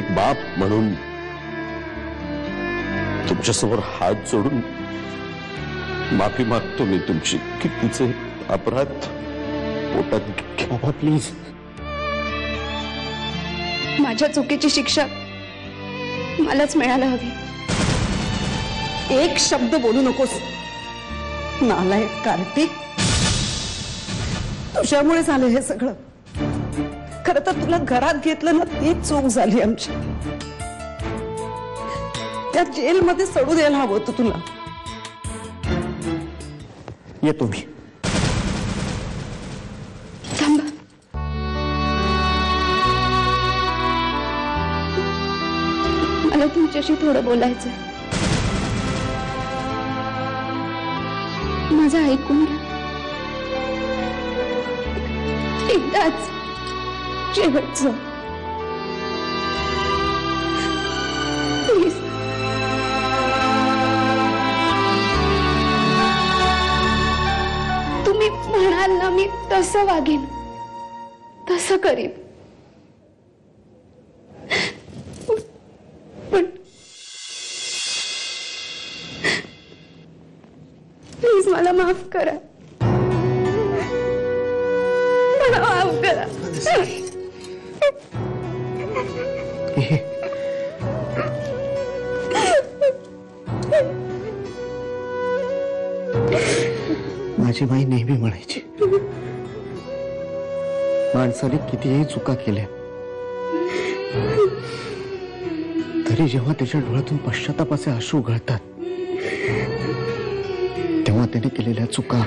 एक बाप म्हणून तुमच्यासमोर हात जोडून माफी मागतो मी तुमची की तिचे अपराध पोटात घ्या. बाबा प्लीज. माझ्या चुकीची शिक्षा मलाच मिळायला हवी. एक शब्द बोलू नकोस. नालायक कार्तिक, तुझ्यामुळे झालं हे सगळं. खरं तर तुला घरात घेतलं ना, तीच चूक झाली आमची. त्या जेलमध्ये सडू द्यायला हवं होतं तुला. येतो मी. थांबा. मला तुमच्याशी थोडं बोलायचं. माझं ऐकून घ्या. एकदाच शेवटचं प्लीज. तुम्ही म्हणाल ना मी तसं वागेन, तसं करीन. पण प्लीज मला माफ करा. मला माफ करा. माझी बाई नेहमी म्हणायची, माणसाने कितीही चुका केल्या तरी जेव्हा त्याच्या डोळ्यातून पश्चातापाचे अश्रू गळतात तेव्हा त्याने केलेल्या चुका,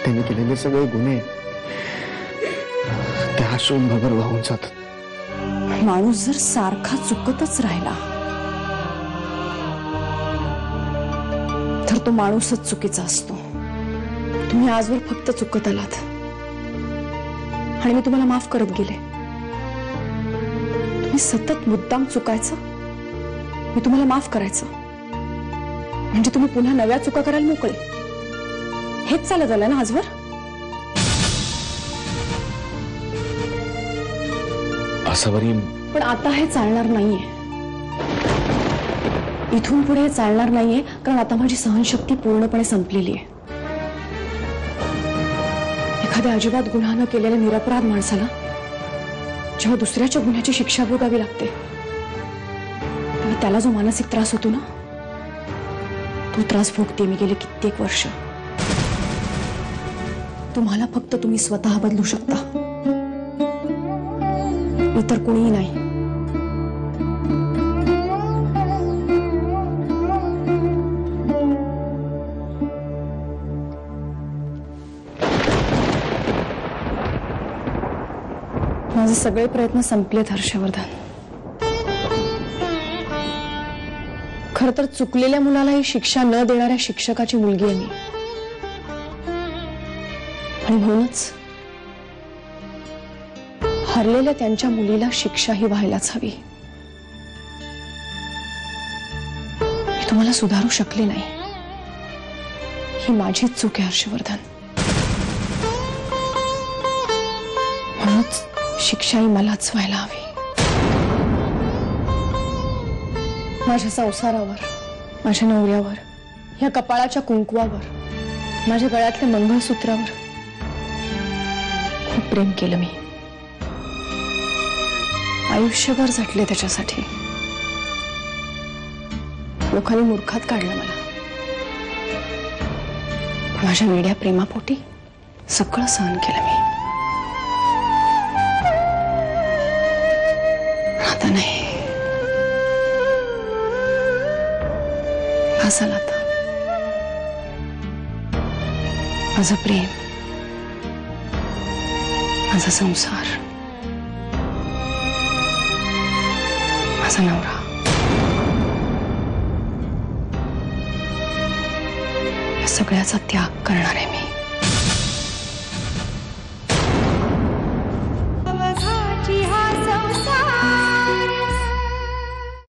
त्याने केलेले सगळे गुन्हे त्या अश्रूंबरोबर वाहून जातात. माणूस जर सारखा चुकतच राहिला तर तो माणूसच चुकीचा असतो. तुम्ही आजवर फक्त चुकत आलात आणि मी तुम्हाला माफ करत गेले. तुम्ही सतत मुद्दाम चुकायचं, मी तुम्हाला माफ करायचं, म्हणजे तुम्ही पुन्हा नव्या चुका करायला मोकळे. हेच चालत आलं ना आजवर. आसावरी, पण आता हे चालणार नाहीये. इथून पुढे हे चालणार नाहीये, कारण आता माझी सहनशक्ती पूर्णपणे संपलेली आहे. एखाद्या अजिबात गुन्हा न केलेल्या निरपराध माणसाला जेव्हा दुसऱ्याच्या गुन्ह्याची शिक्षा भोगावी लागते तेव्हा त्याला जो मानसिक त्रास होतो ना, तो त्रास भोगते मी गेले कित्येक वर्ष. तुम्हाला फक्त तुम्ही स्वतः बदलू शकता, इतर कोणीही नाही. माझे सगळे प्रयत्न संपलेत हर्षवर्धन. खर तर चुकलेल्या मुलालाही शिक्षा न देणाऱ्या शिक्षकाची मुलगी आहे मी, आणि म्हणूनच हरलेल्या त्यांच्या मुलीला शिक्षाही व्हायलाच हवी. मी तुम्हाला सुधारू शकले नाही, ही माझीच चूक आहे हर्षवर्धन. म्हणूनच शिक्षाही मलाच व्हायला हवी. माझ्या संसारावर, माझ्या नवऱ्यावर, या कपाळाच्या कुंकवावर, माझ्या गळ्यातल्या मंगळसूत्रावर खूप प्रेम केलं मी. आयुष्यभर झटले त्याच्यासाठी. लोकांनी मूर्खात काढलं मला. माझ्या वेड्या प्रेमापोटी सगळं सहन केलं मी. आता नाही. हसाल आता. माझं प्रेम, माझा संसार, माझा नवरा, या सगळ्याचा त्याग करणार आहे मी.